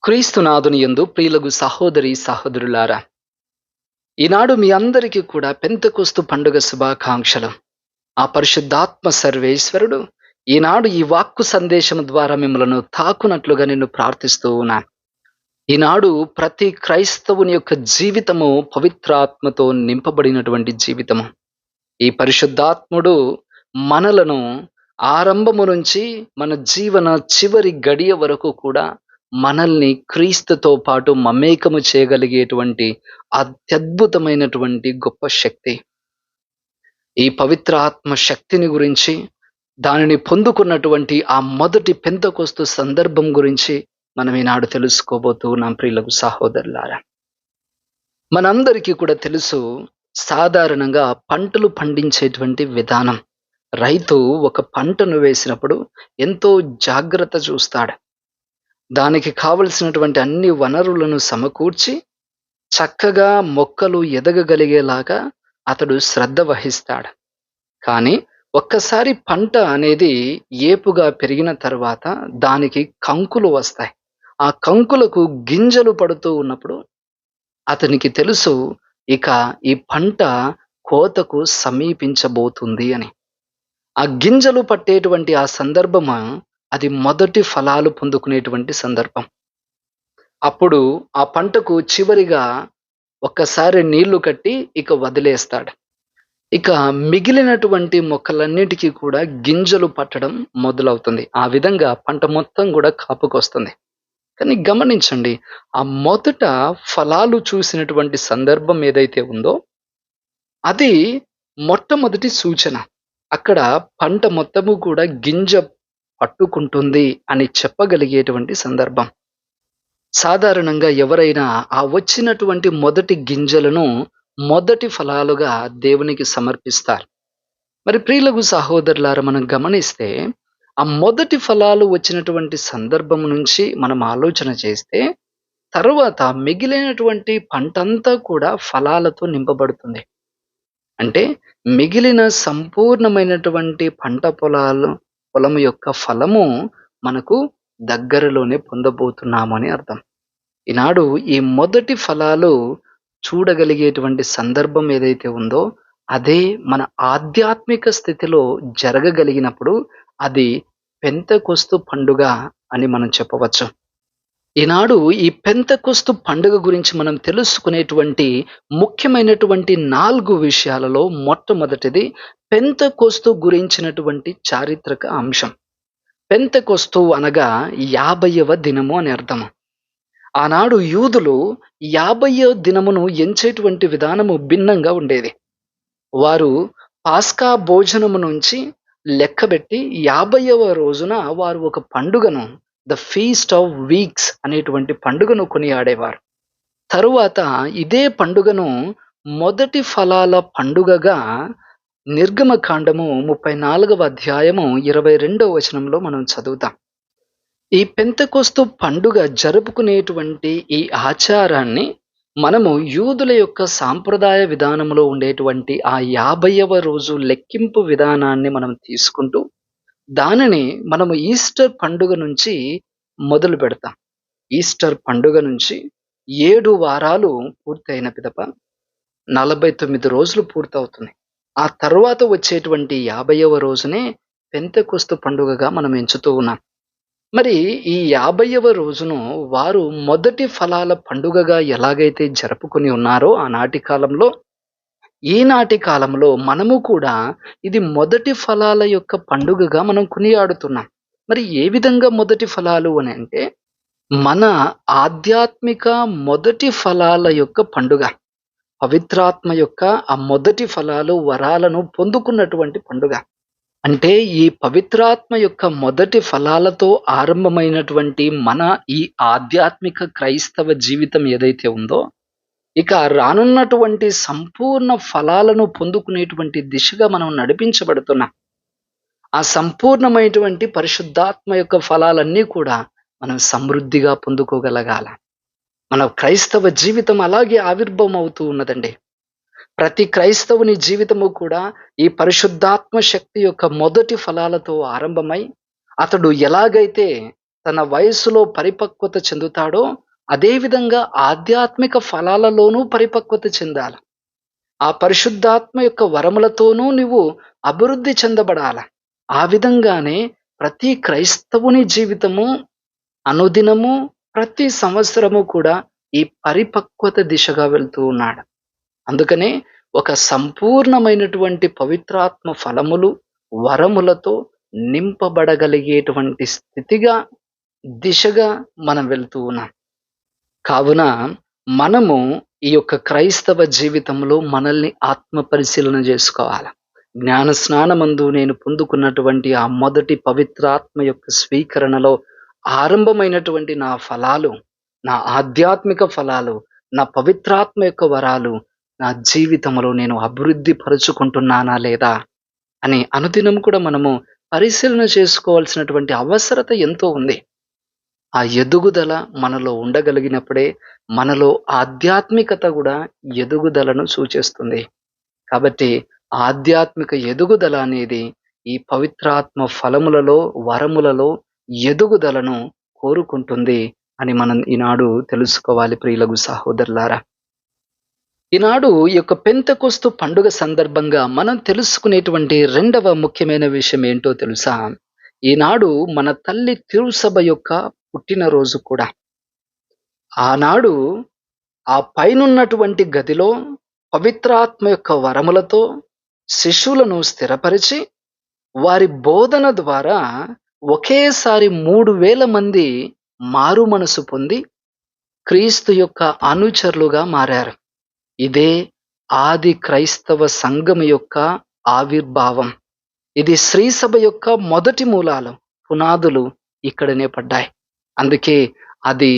క్రీస్తునాథుని యందు ప్రియులగు సహోదరి సహోదరులారా, ఈనాడు మీ అందరికీ కూడా పెంతెకొస్తు పండుగ శుభాకాంక్షలు. ఆ పరిశుద్ధాత్మ సర్వేశ్వరుడు ఈనాడు ఈ వాక్కు సందేశం ద్వారా మిమ్మలను తాకునట్లుగా నిన్ను ప్రార్థిస్తూ ఉన్నాను. ఈనాడు ప్రతి క్రైస్తవుని యొక్క జీవితము పవిత్రాత్మతో నింపబడినటువంటి జీవితము. ఈ పరిశుద్ధాత్ముడు మనలను ఆరంభము నుంచి మన జీవన చివరి గడియ వరకు కూడా మనల్ని క్రీస్తుతో పాటు మమేకము చేయగలిగేటువంటి అత్యద్భుతమైనటువంటి గొప్ప శక్తి. ఈ పవిత్ర ఆత్మ శక్తిని గురించి, దానిని పొందుకున్నటువంటి ఆ మొదటి పెంతెకొస్తు సందర్భం గురించి మనం ఈనాడు తెలుసుకోబోతూ ఉన్నాం ప్రియులకు సహోదరులారా. మనందరికీ కూడా తెలుసు, సాధారణంగా పంటలు పండించేటువంటి విధానం. రైతు ఒక పంటను వేసినప్పుడు ఎంతో జాగ్రత్త చూస్తాడు. దానికి కావలసినటువంటి అన్ని వనరులను సమకూర్చి చక్కగా మొక్కలు ఎదగగలిగేలాగా అతడు శ్రద్ధ వహిస్తాడు. కానీ ఒక్కసారి పంట అనేది ఏపుగా పెరిగిన తర్వాత దానికి కంకులు వస్తాయి. ఆ కంకులకు గింజలు పడుతూ ఉన్నప్పుడు అతనికి తెలుసు, ఇక ఈ పంట కోతకు సమీపించబోతుంది అని. ఆ గింజలు పట్టేటువంటి ఆ సందర్భము అది మొదటి ఫలాలు పొందుకునేటువంటి సందర్భం. అప్పుడు ఆ పంటకు చివరిగా ఒక్కసారి నీళ్లు కట్టి ఇక వదిలేస్తాడు. ఇక మిగిలినటువంటి మొక్కలన్నిటికీ కూడా గింజలు పట్టడం మొదలవుతుంది. ఆ విధంగా పంట మొత్తం కూడా కాపుకొస్తుంది. కానీ గమనించండి, ఆ మొదట ఫలాలు చూసినటువంటి సందర్భం ఏదైతే ఉందో అది మొట్టమొదటి సూచన. అక్కడ పంట మొత్తము కూడా గింజ పట్టుకుంటుంది అని చెప్పగలిగేటువంటి సందర్భం. సాధారణంగా ఎవరైనా ఆ వచ్చినటువంటి మొదటి గింజలను మొదటి ఫలాలుగా దేవునికి సమర్పిస్తారు. మరి ప్రియులకు సహోదరులారా, మనం గమనిస్తే ఆ మొదటి ఫలాలు వచ్చినటువంటి సందర్భం నుంచి మనం ఆలోచన చేస్తే తరువాత మిగిలినటువంటి పంటంతా కూడా ఫలాలతో నింపబడుతుంది. అంటే మిగిలిన సంపూర్ణమైనటువంటి పంట పొలం యొక్క ఫలము మనకు దగ్గరలోనే పొందబోతున్నామని అర్థం. ఈనాడు ఈ మొదటి ఫలాలు చూడగలిగేటువంటి సందర్భం ఏదైతే ఉందో అదే మన ఆధ్యాత్మిక స్థితిలో జరగగలిగినప్పుడు అది పెంతెకొస్తు పండుగ అని మనం చెప్పవచ్చు. ఈనాడు ఈ పెంతెకొస్తు పండుగ గురించి మనం తెలుసుకునేటువంటి ముఖ్యమైనటువంటి 4 విషయాలలో మొట్టమొదటిది పెంతెకొస్తు గురించినటువంటి చారిత్రక అంశం. పెంతెకొస్తు అనగా 50వ దినము అని అర్థము. ఆనాడు యూదులు 50వ దినమును ఎంచేటువంటి విధానము భిన్నంగా ఉండేది. వారు పాస్కా భోజనము నుంచి లెక్కబెట్టి 50వ రోజున వారు ఒక పండుగను, ద ఫీస్ట్ ఆఫ్ వీక్స్ అనేటువంటి పండుగను కొనియాడేవారు. తరువాత ఇదే పండుగను మొదటి ఫలాల పండుగగా నిర్గమకాండము 34వ అధ్యాయము 22వ వచనంలో మనం చదువుతాం. ఈ పెంతెకొస్తు పండుగ జరుపుకునేటువంటి ఈ ఆచారాన్ని మనము యూదుల యొక్క సాంప్రదాయ విధానంలో ఉండేటువంటి ఆ 50వ రోజు లెక్కింపు విధానాన్ని మనం తీసుకుంటూ దానిని మనము ఈస్టర్ పండుగ నుంచి మొదలు పెడతాం. ఈస్టర్ పండుగ నుంచి 7 వారాలు పూర్తయిన పిదప 49 రోజులు పూర్తవుతుంది. ఆ తర్వాత వచ్చేటువంటి 50వ రోజునే పెంతెకొస్తు పండుగగా మనం ఎంచుతూ ఉన్నాం. మరి ఈ 50వ రోజును వారు మొదటి ఫలాల పండుగగా ఎలాగైతే జరుపుకొని ఉన్నారో ఆనాటి కాలంలో, ఈనాటి కాలంలో మనము కూడా ఇది మొదటి ఫలాల యొక్క పండుగగా మనం కొనియాడుతున్నాం. మరి ఏ విధంగా మొదటి ఫలాలు అని అంటే, మన ఆధ్యాత్మిక మొదటి ఫలాల యొక్క పండుగ. పవిత్రాత్మ యొక్క ఆ మొదటి ఫలాలు, వరాలను పొందుకున్నటువంటి పండుగ. అంటే ఈ పవిత్రాత్మ యొక్క మొదటి ఫలాలతో ఆరంభమైనటువంటి మన ఈ ఆధ్యాత్మిక క్రైస్తవ జీవితం ఏదైతే ఉందో, ఇక రానున్నటువంటి సంపూర్ణ ఫలాలను పొందుకునేటువంటి దిశగా మనం నడిపించబడుతున్నాం. ఆ సంపూర్ణమైనటువంటి పరిశుద్ధాత్మ యొక్క ఫలాలన్నీ కూడా మనం సమృద్ధిగా పొందుకోగలగాల. మన క్రైస్తవ జీవితం అలాగే ఆవిర్భావం అవుతూ ఉన్నదండి. ప్రతి క్రైస్తవుని జీవితము కూడా ఈ పరిశుద్ధాత్మ శక్తి యొక్క మొదటి ఫలాలతో ఆరంభమై, అతడు ఎలాగైతే తన వయస్సులో పరిపక్వత చెందుతాడో, అదే విధంగా ఆధ్యాత్మిక ఫలాలలోనూ పరిపక్వత చెందాలి. ఆ పరిశుద్ధాత్మ యొక్క వరములతోనూ నువ్వు అభివృద్ధి చెందబడాల. ఆ విధంగానే ప్రతి క్రైస్తవుని జీవితము అనుదినము, ప్రతి సంవత్సరము కూడా ఈ పరిపక్వత దిశగా వెళ్తూ ఉన్నాడు. అందుకనే ఒక సంపూర్ణమైనటువంటి పవిత్రాత్మ ఫలములు, వరములతో నింపబడగలిగేటువంటి స్థితిగా, దిశగా మనం వెళ్తూ ఉన్నాం. కావున మనము ఈ యొక్క క్రైస్తవ జీవితంలో మనల్ని ఆత్మ పరిశీలన చేసుకోవాలి. జ్ఞాన స్నానమందు నేను పొందుకున్నటువంటి ఆ మొదటి పవిత్రాత్మ యొక్క స్వీకరణలో ఆరంభమైనటువంటి నా ఫలాలు, నా ఆధ్యాత్మిక ఫలాలు, నా పవిత్రాత్మ యొక్క వరాలు నా జీవితంలో నేను అభివృద్ధి పరుచుకుంటున్నానా లేదా అని అనుదినం కూడా మనము పరిశీలన చేసుకోవాల్సినటువంటి అవసరత ఎంతో ఉంది. ఆ ఎదుగుదల మనలో ఉండగలిగినప్పుడే మనలో ఆధ్యాత్మికత కూడా ఎదుగుదలను సూచిస్తుంది. కాబట్టి ఆధ్యాత్మిక ఎదుగుదల అనేది ఈ పవిత్రాత్మ ఫలములలో, వరములలో ఎదుగుదలను కోరుకుంటుంది అని మనం ఈనాడు తెలుసుకోవాలి ప్రియులకు సహోదరులారా. ఈనాడు ఈ యొక్క పెంతెకొస్తు పండుగ సందర్భంగా మనం తెలుసుకునేటువంటి రెండవ ముఖ్యమైన విషయం ఏంటో తెలుసా? ఈనాడు మన తల్లి తిరుసభ యొక్క పుట్టినరోజు కూడా. ఆనాడు ఆ పైనున్నటువంటి గదిలో పవిత్రాత్మ యొక్క వరములతో శిష్యులను స్థిరపరిచి, వారి బోధన ద్వారా ఒకేసారి 3,000 మంది మారు మనసు పొంది క్రీస్తు యొక్క అనుచరులుగా మారారు. ఇదే ఆది క్రైస్తవ సంఘం యొక్క ఆవిర్భావం. ఇది శ్రీసభ యొక్క మొదటి మూలాలు, పునాదులు ఇక్కడనే పడ్డాయి. అందుకే అది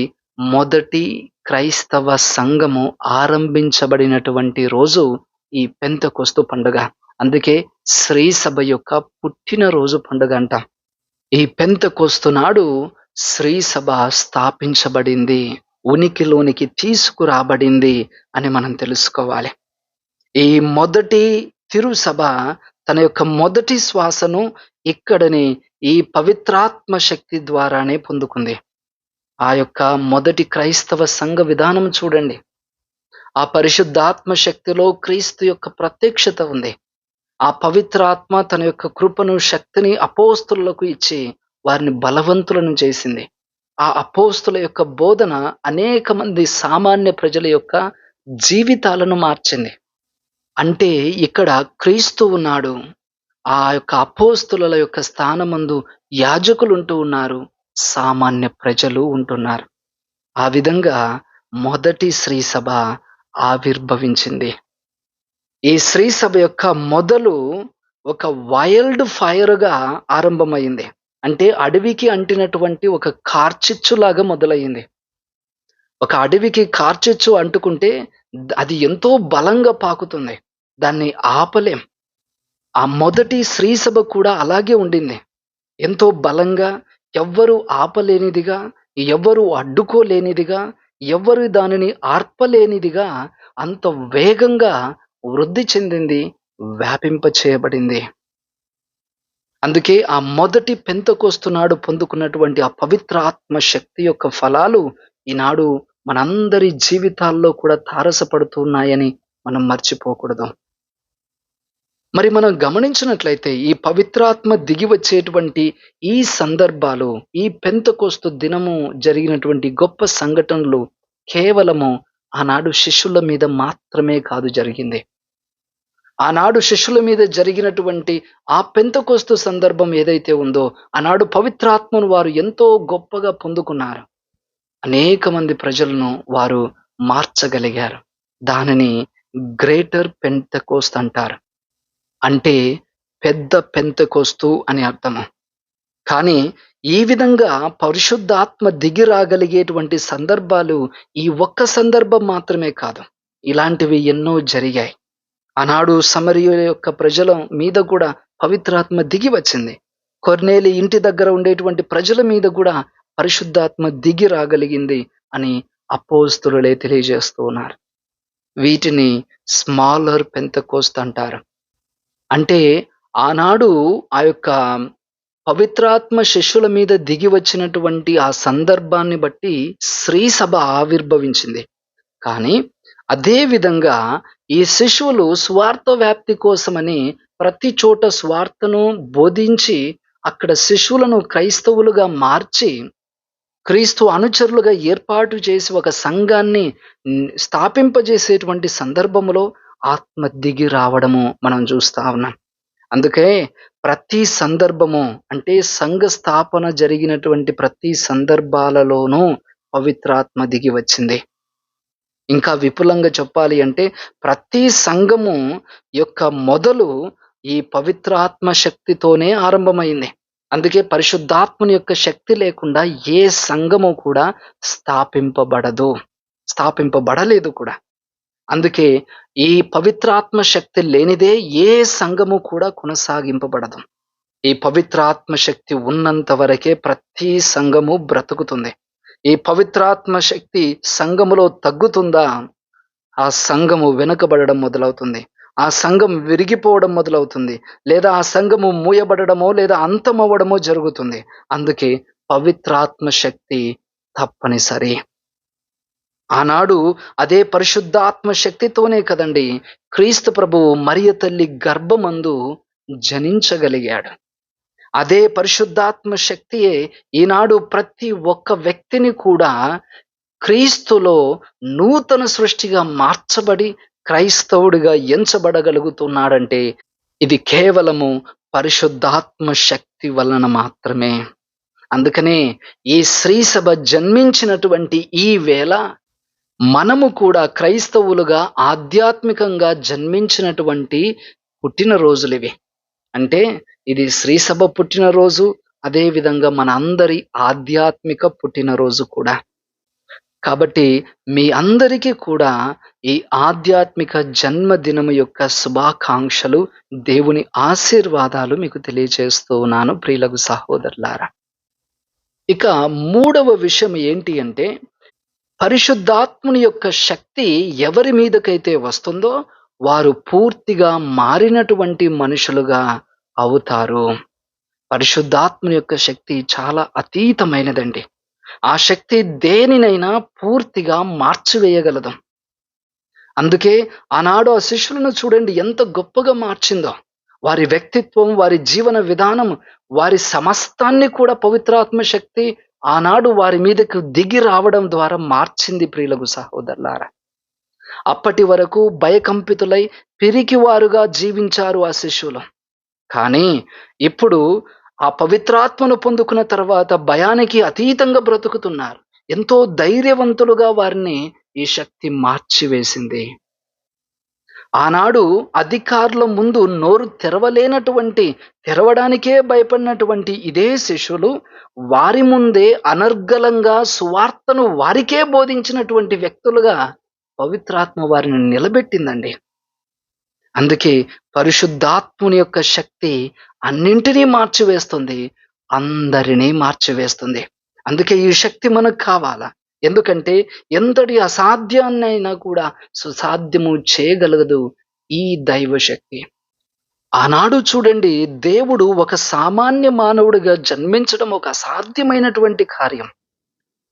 మొదటి క్రైస్తవ సంఘము ఆరంభించబడినటువంటి రోజు ఈ పెంతెకొస్తు పండుగ. అందుకే శ్రీసభ యొక్క పుట్టినరోజు పండుగ అంటాం. ఈ పెంతెకొస్తు నాడు శ్రీసభ స్థాపించబడింది, ఉనికిలోనికి తీసుకురాబడింది అని మనం తెలుసుకోవాలి. ఈ మొదటి తిరుసభ తన యొక్క మొదటి శ్వాసను ఇక్కడనే ఈ పవిత్రాత్మ శక్తి ద్వారానే పొందుకుంది. ఆ యొక్క మొదటి క్రైస్తవ సంఘ విధానం చూడండి. ఆ పరిశుద్ధాత్మ శక్తిలో క్రీస్తు యొక్క ప్రత్యక్షత ఉంది. ఆ పవిత్రాత్మ తన యొక్క కృపను, శక్తిని అపోస్తులకు ఇచ్చి వారిని బలవంతులను చేసింది. ఆ అపోస్తుల యొక్క బోధన అనేక మంది సామాన్య ప్రజల యొక్క జీవితాలను మార్చింది. అంటే ఇక్కడ క్రీస్తు ఉన్నాడు. ఆ యొక్క అపోస్తుల యొక్క స్థానమందు యాజకులు ఉంటూ ఉన్నారు, సామాన్య ప్రజలు ఉంటున్నారు. ఆ విధంగా మొదటి శ్రీసభ ఆవిర్భవించింది. ఈ శ్రీసభ యొక్క మొదలు ఒక వైల్డ్ ఫైర్‌గా ఆరంభమైంది. అంటే అడవికి అంటినటువంటి ఒక కార్చిచ్చులాగా మొదలయ్యింది. ఒక అడవికి కార్చిచ్చు అంటుకుంటే అది ఎంతో బలంగా పాకుతుంది. దాన్ని ఆపలేం. ఆ మొదటి శ్రీసభ కూడా అలాగే ఉండింది. ఎంతో బలంగా, ఎవ్వరు ఆపలేనిదిగా, ఎవ్వరు అడ్డుకోలేనిదిగా, ఎవ్వరు దానిని ఆర్పలేనిదిగా అంత వేగంగా వృద్ధి చెందింది, వ్యాపింప చేయబడింది. అందుకే ఆ మొదటి పెంతెకొస్తు నాడు పొందుకున్నటువంటి ఆ పవిత్ర ఆత్మ శక్తి యొక్క ఫలాలు ఈనాడు మనందరి జీవితాల్లో కూడా తారసపడుతున్నాయని మనం మర్చిపోకూడదు. మరి మనం గమనించినట్లయితే ఈ పవిత్రాత్మ దిగి వచ్చేటువంటి ఈ సందర్భాలు, ఈ పెంతెకొస్తు దినము జరిగినటువంటి గొప్ప సంఘటనలు కేవలము ఆనాడు శిష్యుల మీద మాత్రమే కాదు జరిగింది. ఆనాడు శిష్యుల మీద జరిగినటువంటి ఆ పెంతెకొస్తు సందర్భం ఏదైతే ఉందో, ఆనాడు పవిత్రాత్మను వారు ఎంతో గొప్పగా పొందుకున్నారు. అనేక మంది ప్రజలను వారు మార్చగలిగారు. దానిని గ్రేటర్ పెంతెకోస్త్ అంటారు. అంటే పెద్ద పెంతెకొస్తు అని అర్థము. కానీ ఈ విధంగా పరిశుద్ధాత్మ దిగి రాగలిగేటువంటి సందర్భాలు ఈ ఒక్క సందర్భం మాత్రమే కాదు. ఇలాంటివి ఎన్నో జరిగాయి. ఆనాడు సమరయుల యొక్క ప్రజల మీద కూడా పవిత్రాత్మ దిగి వచ్చింది. కొర్నేలి ఇంటి దగ్గర ఉండేటువంటి ప్రజల మీద కూడా పరిశుద్ధాత్మ దిగి రాగలిగింది అని అపోస్తలులే తెలియజేస్తూ ఉన్నారు. వీటిని స్మాలర్ పెంతెకోస్త్ అంటారు. అంటే ఆనాడు ఆ యొక్క పవిత్రాత్మ శిష్యుల మీద దిగి వచ్చినటువంటి ఆ సందర్భాన్ని బట్టి స్త్రీ సభ ఆవిర్భవించింది. కానీ అదే విధంగా ఈ శిశువులు స్వార్థ వ్యాప్తి కోసమని ప్రతి చోట స్వార్థను బోధించి అక్కడ శిశువులను క్రైస్తవులుగా మార్చి క్రీస్తు అనుచరులుగా ఏర్పాటు చేసి ఒక సంఘాన్ని స్థాపింపజేసేటువంటి సందర్భములో ఆత్మ దిగి రావడము మనం చూస్తా ఉన్నాం. అందుకే ప్రతి సందర్భము అంటే సంఘ స్థాపన జరిగినటువంటి ప్రతి సందర్భాలలోనూ పవిత్రాత్మ దిగి వచ్చింది. ఇంకా విపులంగా చెప్పాలి అంటే ప్రతి సంఘము యొక్క మొదలు ఈ పవిత్రాత్మ శక్తితోనే ఆరంభమైంది. అందుకే పరిశుద్ధాత్మని యొక్క శక్తి లేకుండా ఏ సంఘము కూడా స్థాపింపబడదు. స్థాపింపబడలేదు కూడా. అందుకే ఈ పవిత్రాత్మ శక్తి లేనిదే ఏ సంఘము కూడా కొనసాగింపబడదు. ఈ పవిత్రాత్మ శక్తి ఉన్నంత వరకే ప్రతి సంఘము బ్రతుకుతుంది. ఈ పవిత్రాత్మ శక్తి సంఘములో తగ్గుతుందా, ఆ సంఘము వెనుకబడడం మొదలవుతుంది. ఆ సంఘం విరిగిపోవడం మొదలవుతుంది. లేదా ఆ సంఘము మూయబడడమో లేదా అంతమవ్వడమో జరుగుతుంది. అందుకే పవిత్రాత్మ శక్తి తప్పనిసరి. ఆనాడు అదే పరిశుద్ధాత్మ శక్తితోనే కదండి క్రీస్తు ప్రభువు మరియ తల్లి గర్భమందు జనించగలిగాడు. అదే పరిశుద్ధాత్మ శక్తియే ఈనాడు ప్రతి ఒక్క వ్యక్తిని కూడా క్రీస్తులో నూతన సృష్టిగా మార్చబడి క్రైస్తవుడిగా ఎంచబడగలుగుతున్నాడంటే ఇది కేవలము పరిశుద్ధాత్మ శక్తి వలన మాత్రమే. అందుకనే ఈ స్త్రీ సభ జన్మించినటువంటి ఈ వేళ మనము కూడా క్రైస్తవులుగా ఆధ్యాత్మికంగా జన్మించినటువంటి పుట్టినరోజులివి. అంటే ఇది స్త్రీ సభ పుట్టినరోజు, అదే విధంగా మన అందరి ఆధ్యాత్మిక పుట్టినరోజు కూడా. కాబట్టి మీ అందరికీ కూడా ఈ ఆధ్యాత్మిక జన్మదినము యొక్క శుభాకాంక్షలు, దేవుని ఆశీర్వాదాలు మీకు తెలియజేస్తూ ఉన్నాను ప్రియులకు సహోదరులారా. ఇక మూడవ విషయం ఏంటి అంటే పరిశుద్ధాత్ముని యొక్క శక్తి ఎవరి మీదకైతే వస్తుందో వారు పూర్తిగా మారినటువంటి మనుషులుగా అవుతారు. పరిశుద్ధాత్ముని యొక్క శక్తి చాలా అతీతమైనదండి. ఆ శక్తి దేనినైనా పూర్తిగా మార్చివేయగలదు. అందుకే ఆనాడు ఆ శిష్యులను చూడండి ఎంత గొప్పగా మార్చిందో. వారి వ్యక్తిత్వం, వారి జీవన విధానం, వారి సమస్తాన్ని కూడా పవిత్రాత్మ శక్తి ఆనాడు వారి మీదకు దిగి రావడం ద్వారా మార్చింది ప్రియులకు సహోదరులారా. అప్పటి వరకు భయకంపితులై పిరికివారుగా జీవించారు ఆ శిష్యులు. కానీ ఇప్పుడు ఆ పవిత్రాత్మను పొందుకున్న తర్వాత భయానికి అతీతంగా బ్రతుకుతున్నారు. ఎంతో ధైర్యవంతులుగా వారిని ఈ శక్తి మార్చివేసింది. ఆనాడు అధికారుల ముందు నోరు తెరవడానికే భయపడినటువంటి ఇదే శిష్యులు వారి ముందే అనర్గళంగా సువార్తను వారికే బోధించినటువంటి వ్యక్తులుగా పవిత్రాత్మ వారిని నిలబెట్టిందండి. అందుకే పరిశుద్ధాత్ముని యొక్క శక్తి అన్నింటినీ మార్చివేస్తుంది, అందరినీ మార్చివేస్తుంది. అందుకే ఈ శక్తి మనకు కావాలా. ఎందుకంటే ఎంతటి అసాధ్యాన్నైనా కూడా సుసాధ్యము చేయగలగదు ఈ దైవ శక్తి. ఆనాడు చూడండి దేవుడు ఒక సామాన్య మానవుడిగా జన్మించడం ఒక అసాధ్యమైనటువంటి కార్యం.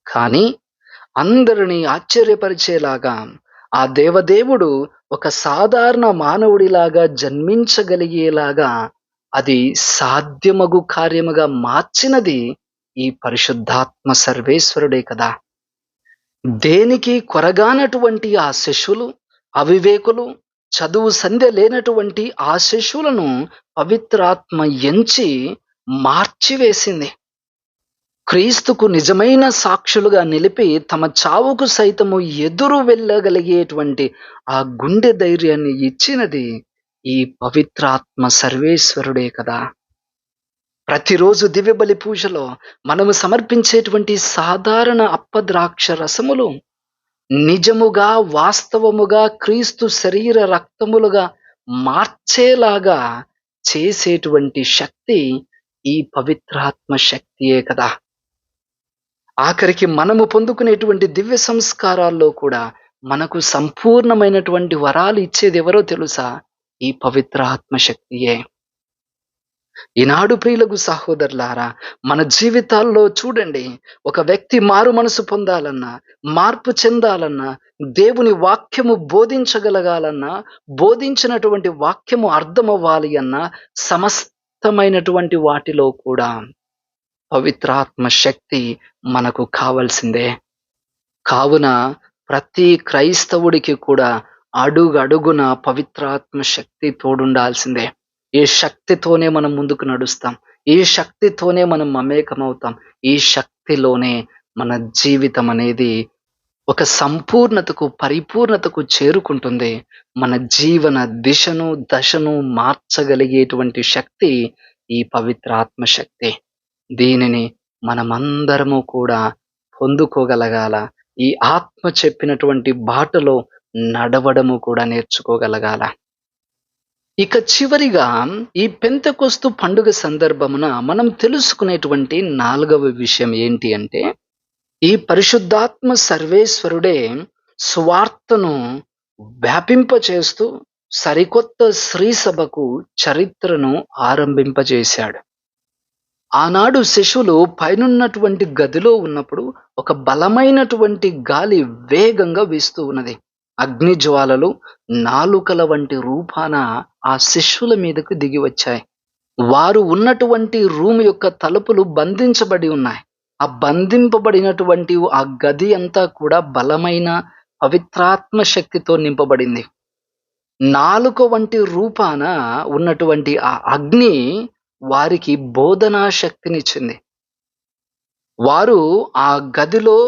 కానీ అందరినీ ఆశ్చర్యపరిచేలాగా ఆ దేవదేవుడు ఒక సాధారణ మానవుడిలాగా జన్మించగలిగేలాగా అది సాధ్యమగు కార్యముగా మార్చినది ఈ పరిశుద్ధాత్మ సర్వేశ్వరుడే కదా. దేనికి కొరగానటువంటి ఆ శిష్యులు, అవివేకులు, చదువు సంధ్య లేనటువంటి ఆ శిష్యులను పవిత్రాత్మ ఎంచి మార్చివేసింది. క్రీస్తుకు నిజమైన సాక్షులుగా నిలిపి తమ చావుకు సైతము ఎదురు వెళ్ళగలిగేటువంటి ఆ గుండె ధైర్యాన్ని ఇచ్చినది ఈ పవిత్రాత్మ సర్వేశ్వరుడే కదా. ప్రతిరోజు దివ్యబలి పూజలో మనము సమర్పించేటువంటి సాధారణ అప్పద్రాక్ష రసములు నిజముగా వాస్తవముగా క్రీస్తు శరీర రక్తములుగా మార్చేలాగా చేసేటువంటి శక్తి ఈ పవిత్రాత్మ శక్తియే కదా. ఆఖరికి మనము పొందుకునేటువంటి దివ్య సంస్కారాల్లో కూడా మనకు సంపూర్ణమైనటువంటి వరాలు ఇచ్చేది ఎవరో తెలుసా? ఈ పవిత్ర ఆత్మశక్తియే. ఈనాడు ప్రియులకు సహోదరులారా, మన జీవితాల్లో చూడండి, ఒక వ్యక్తి మారు మనసు పొందాలన్నా, మార్పు చెందాలన్నా, దేవుని వాక్యము బోధించగలగాలన్నా, బోధించినటువంటి వాక్యము అర్థమవ్వాలి అన్నా, సమస్తమైనటువంటి వాటిలో కూడా పవిత్రాత్మ శక్తి మనకు కావాల్సిందే. కావున ప్రతి క్రైస్తవుడికి కూడా అడుగడుగున పవిత్రాత్మ శక్తి తోడుండాల్సిందే. ఈ శక్తితోనే మనం ముందుకు నడుస్తాం. ఈ శక్తితోనే మనం మమేకమవుతాం. ఈ శక్తిలోనే మన జీవితం అనేది ఒక సంపూర్ణతకు, పరిపూర్ణతకు చేరుకుంటుంది. మన జీవన దిశను, దశను మార్చగలిగేటువంటి శక్తి ఈ పవిత్రాత్మ శక్తి. దీనిని మనమందరము కూడా పొందుకోగలగాల. ఈ ఆత్మ చెప్పినటువంటి బాటలో నడవడము కూడా నేర్చుకోగలగాల. ఇక చివరిగా ఈ పెంతెకొస్తు పండుగ సందర్భమున మనం తెలుసుకునేటువంటి 4వ విషయం ఏంటి అంటే, ఈ పరిశుద్ధాత్మ సర్వేశ్వరుడే సువార్తను వ్యాపింపచేస్తూ సరికొత్త శ్రీ సభకు చరిత్రను ఆరంభింపజేశాడు. ఆనాడు శిష్యులు పైనున్నటువంటి గదిలో ఉన్నప్పుడు ఒక బలమైనటువంటి గాలి వేగంగా వీస్తూ ఉన్నది. అగ్ని జ్వాలలు నాలుకల వంటి రూపాన ఆ శిష్యుల మీదకు దిగి వచ్చాయి. వారు ఉన్నటువంటి రూమ్ యొక్క తలుపులు బంధించబడి ఉన్నాయి. ఆ బంధింపబడినటువంటి ఆ గది అంతా కూడా బలమైన పవిత్రాత్మ శక్తితో నింపబడింది. నాలుక వంటి రూపాన ఉన్నటువంటి ఆ అగ్ని వారికి బోధనా శక్తినిచ్చింది. వారు ఆ గదిలో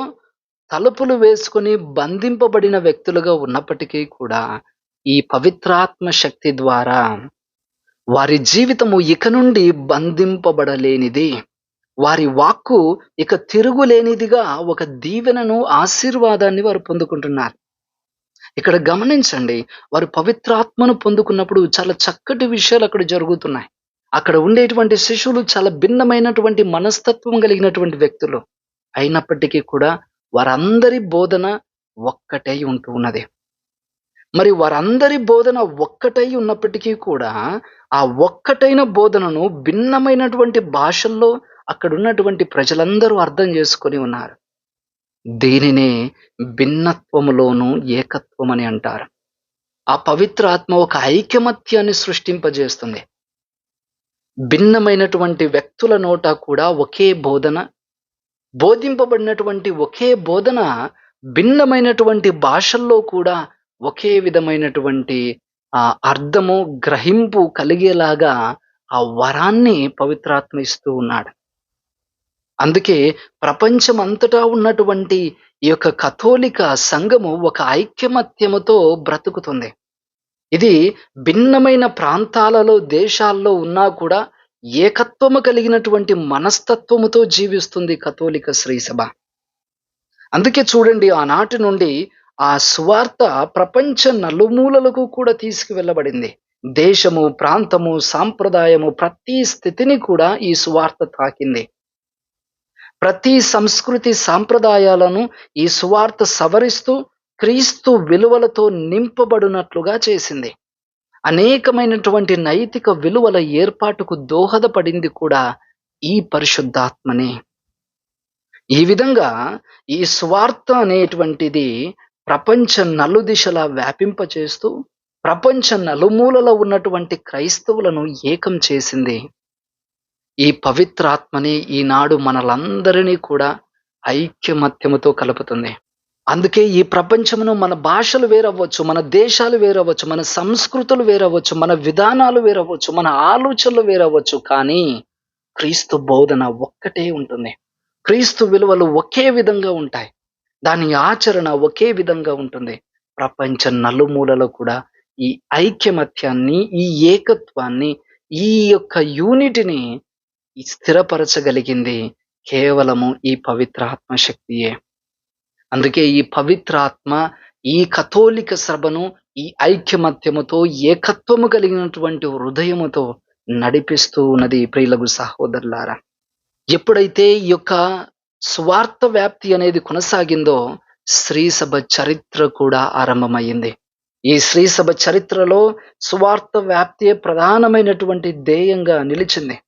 తలుపులు వేసుకొని బంధింపబడిన వ్యక్తులుగా ఉన్నప్పటికీ కూడా ఈ పవిత్రాత్మ శక్తి ద్వారా వారి జీవితము ఇక నుండి బంధింపబడలేనిది. వారి వాక్కు ఇక తిరుగులేనిదిగా ఒక దీవెనను, ఆశీర్వాదాన్ని వారు పొందుకుంటున్నారు. ఇక్కడ గమనించండి, వారు పవిత్రాత్మను పొందుకున్నప్పుడు చాలా చక్కటి విషయాలు అక్కడ జరుగుతున్నాయి. అక్కడ ఉండేటువంటి శిష్యులు చాలా భిన్నమైనటువంటి మనస్తత్వం కలిగినటువంటి వ్యక్తులు. అయినప్పటికీ కూడా వారందరి బోధన ఒక్కటై ఉంటూ ఉన్నది. మరి వారందరి బోధన ఒక్కటై ఉన్నప్పటికీ కూడా ఆ ఒక్కటైన బోధనను భిన్నమైనటువంటి భాషల్లో అక్కడున్నటువంటి ప్రజలందరూ అర్థం చేసుకొని ఉన్నారు. దీనినే భిన్నత్వములోను ఏకత్వం అని అంటారు. ఆ పవిత్ర ఆత్మ ఒక ఐకమత్యాన్ని సృష్టింపజేస్తుంది. భిన్నమైనటువంటి వ్యక్తుల నోట కూడా ఒకే బోధన, బోధింపబడినటువంటి ఒకే బోధన భిన్నమైనటువంటి భాషల్లో కూడా ఒకే విధమైనటువంటి అర్థము, గ్రహింపు కలిగేలాగా ఆ వరాన్ని పవిత్రాత్మ ఇస్తూ ఉన్నాడు. అందుకే ప్రపంచమంతటా ఉన్నటువంటి ఈ యొక్క కథోలిక సంఘము ఒక ఐకమత్యముతో బ్రతుకుతుంది. ఇది భిన్నమైన ప్రాంతాలలో, దేశాల్లో ఉన్నా కూడా ఏకత్వము కలిగినటువంటి మనస్తత్వముతో జీవిస్తుంది కథోలిక శ్రీసభ. అందుకే చూడండి, ఆనాటి నుండి ఆ సువార్త ప్రపంచ నలుమూలలకు కూడా తీసుకువెళ్ళబడింది. దేశము, ప్రాంతము, సాంప్రదాయము ప్రతి స్థితిని కూడా ఈ సువార్త తాకింది. ప్రతి సంస్కృతి సాంప్రదాయాలను ఈ సువార్త సవరిస్తూ క్రీస్తు విలువలతో నింపబడినట్లుగా చేసింది. అనేకమైనటువంటి నైతిక విలువల ఏర్పాటుకు దోహదపడింది కూడా ఈ పరిశుద్ధాత్మనే. ఈ విధంగా ఈ సువార్త అనేటువంటిది ప్రపంచ నలుదిశలా వ్యాపింపచేస్తూ ప్రపంచ నలుమూలలో ఉన్నటువంటి క్రైస్తవులను ఏకం చేసింది. ఈ పవిత్రాత్మని ఈనాడు మనలందరినీ కూడా ఐక్యమత్యముతో కలుపుతుంది. అందుకే ఈ ప్రపంచమును, మన భాషలు వేరవ్వచ్చు, మన దేశాలు వేరవ్వచ్చు, మన సంస్కృతులు వేరవ్వచ్చు, మన విధానాలు వేరవ్వచ్చు, మన ఆలోచనలు వేరవ్వచ్చు, కానీ క్రీస్తు బోధన ఒక్కటే ఉంటుంది. క్రీస్తు విలువలు ఒకే విధంగా ఉంటాయి. దాని ఆచరణ ఒకే విధంగా ఉంటుంది. ప్రపంచ నలుమూలలో కూడా ఈ ఐక్యమత్యాన్ని, ఈ ఏకత్వాన్ని, ఈ యొక్క యూనిటీని స్థిరపరచగలిగింది కేవలము ఈ పవిత్రాత్మ శక్తియే. అందుకే ఈ పవిత్రాత్మ ఈ కథోలిక సభను ఈ ఐక్యమత్యముతో, ఏకత్వము కలిగినటువంటి హృదయముతో నడిపిస్తూ ఉన్నది. ప్రియులకు సహోదరులారా, ఎప్పుడైతే ఈ యొక్క స్వార్థ వ్యాప్తి అనేది కొనసాగిందో శ్రీ సభ చరిత్ర కూడా ఆరంభమయ్యింది. ఈ శ్రీ సభ చరిత్రలో సువార్త వ్యాప్తియే ప్రధానమైనటువంటి ధ్యేయంగా నిలిచింది.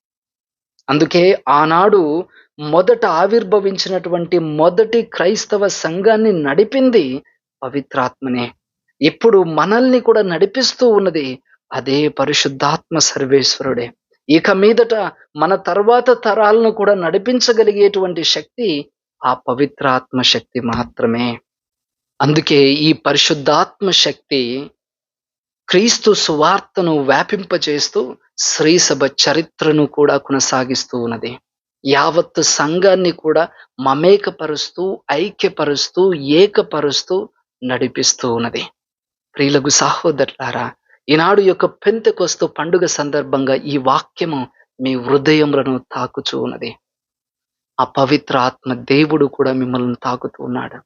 అందుకే ఆనాడు మొదట ఆవిర్భవించినటువంటి మొదటి క్రైస్తవ సంఘాన్ని నడిపింది పవిత్రాత్మనే. ఇప్పుడు మనల్ని కూడా నడిపిస్తూ ఉన్నది అదే పరిశుద్ధాత్మ సర్వేశ్వరుడే. ఇక మీదట మన తర్వాత తరాలను కూడా నడిపించగలిగేటువంటి శక్తి ఆ పవిత్రాత్మ శక్తి మాత్రమే. అందుకే ఈ పరిశుద్ధాత్మ శక్తి క్రీస్తు సువార్తను వ్యాపింపజేస్తూ శ్రీ సభ చరిత్రను కూడా కొనసాగిస్తూ ఉన్నది. యావత్తు సంఘాన్ని కూడా మమేకపరుస్తూ, ఐక్యపరుస్తూ, ఏకపరుస్తూ నడిపిస్తూ ఉన్నది. ప్రియులకు సహోదరులారా, ఈనాడు యొక్క పెంతెకొస్తు పండుగ సందర్భంగా ఈ వాక్యము మీ హృదయములను తాకుచూ ఉన్నది. ఆ పవిత్ర ఆత్మ దేవుడు కూడా మిమ్మల్ని తాకుతూ ఉన్నాడు.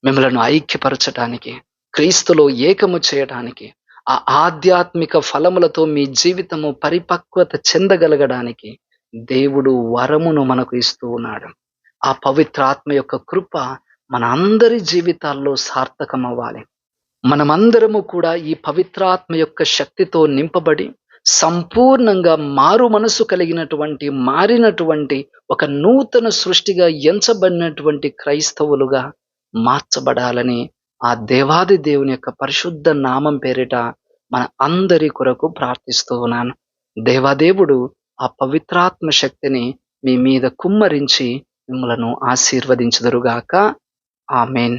మిమ్మలను ఐక్యపరచటానికి, క్రీస్తులో ఏకము చేయడానికి, ఆ ఆధ్యాత్మిక ఫలములతో మీ జీవితము పరిపక్వత చెందగలగడానికి దేవుడు వరమును మనకు ఇస్తూ ఉన్నాడు. ఆ పవిత్రాత్మ యొక్క కృప మన అందరి జీవితాల్లో సార్థకమవ్వాలి. మనమందరము కూడా ఈ పవిత్రాత్మ యొక్క శక్తితో నింపబడి సంపూర్ణంగా మారు మనసు కలిగినటువంటి, మారినటువంటి ఒక నూతన సృష్టిగా ఎంచబడినటువంటి క్రైస్తవులుగా మార్చబడాలని ఆ దేవాది దేవుని యొక్క పరిశుద్ధ నామం పేరిట మన అందరి కొరకు ప్రార్థిస్తూ ఉన్నాను. దేవాదేవుడు ఆ పవిత్రాత్మ శక్తిని మీ మీద కుమ్మరించి మిమ్మలను ఆశీర్వదించుదురుగాక. ఆమేన్.